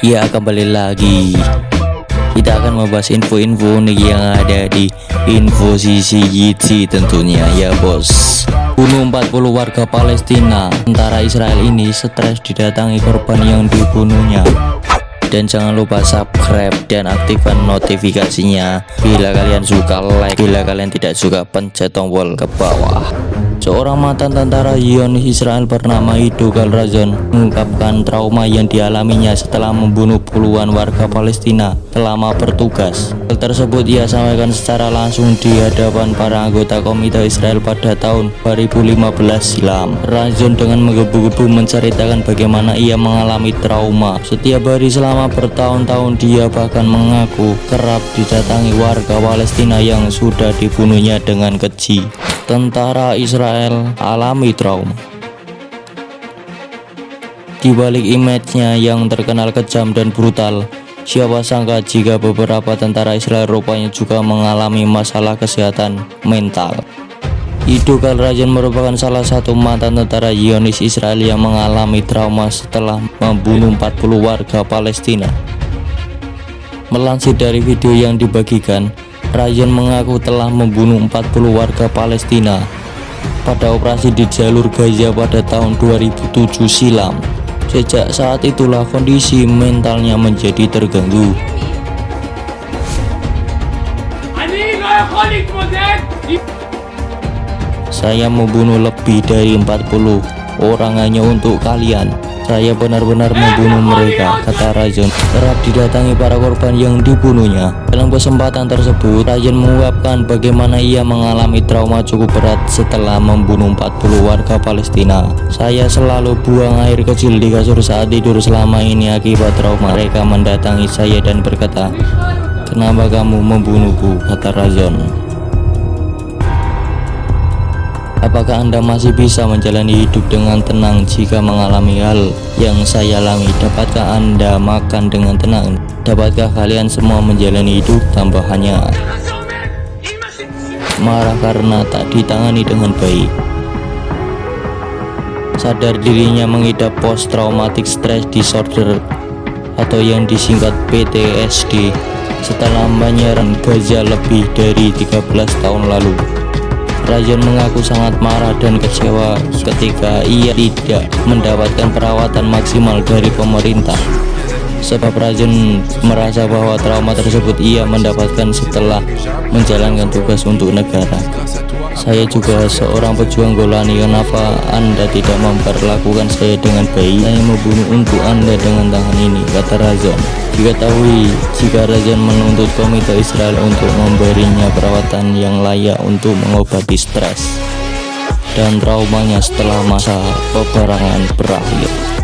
Ya, kembali lagi kita akan membahas info-info unik yang ada di info CCGT tentunya ya bos. Bunuh 40 warga Palestina. Tentara Israel ini stres didatangi korban yang dibunuhnya. Dan jangan lupa subscribe dan aktifkan notifikasinya. Bila kalian suka like, bila kalian tidak suka pencet tombol ke bawah. Seorang mantan tentara Zionis Israel bernama Ido Galrazon mengungkapkan trauma yang dialaminya setelah membunuh puluhan warga Palestina selama bertugas. Hal tersebut ia sampaikan secara langsung di hadapan para anggota Komite Israel pada tahun 2015 silam. Razon dengan menggebu-gebu menceritakan bagaimana ia mengalami trauma setiap hari selama bertahun-tahun. Dia bahkan mengaku kerap didatangi warga Palestina yang sudah dibunuhnya dengan keji. Tentara Israel alami trauma. Di balik image-nya yang terkenal kejam dan brutal, siapa sangka jika beberapa tentara Israel rupanya juga mengalami masalah kesehatan mental. Ido Galrazon merupakan salah satu mantan tentara Zionis Israel yang mengalami trauma setelah membunuh 40 warga Palestina. Melansir dari video yang dibagikan, Razon mengaku telah membunuh 40 warga Palestina pada operasi di jalur Gaza pada tahun 2007 silam. Sejak saat itulah kondisi mentalnya menjadi terganggu. Saya membunuh lebih dari 40 orang hanya untuk kalian. Saya benar-benar membunuh mereka, kata Razon. Kerap didatangi para korban yang dibunuhnya. Dalam kesempatan tersebut, Razon mengungkapkan bagaimana ia mengalami trauma cukup berat setelah membunuh 40 warga Palestina. Saya selalu buang air kecil di kasur saat tidur selama ini akibat trauma. Mereka mendatangi saya dan berkata, "Kenapa kamu membunuhku?" kata Razon. Apakah Anda masih bisa menjalani hidup dengan tenang jika mengalami hal yang saya alami? Dapatkah Anda makan dengan tenang? Dapatkah kalian semua menjalani hidup tanpa hanya marah karena tak ditangani dengan baik? Sadar dirinya mengidap post traumatic stress disorder atau yang disingkat PTSD setelah penyerangan Gaza lebih dari 13 tahun lalu. Razon mengaku sangat marah dan kecewa ketika ia tidak mendapatkan perawatan maksimal dari pemerintah. Sebab Razon merasa bahwa trauma tersebut ia mendapatkan setelah menjalankan tugas untuk negara. Saya juga seorang pejuang Golani, kenapa Anda tidak memperlakukan saya dengan baik? Saya membunuh untuk Anda dengan tangan ini, kata Razon. Diketahui jika Razon menuntut Komite Israel untuk memberinya perawatan yang layak untuk mengobati stres dan traumanya setelah masa peperangan berakhir.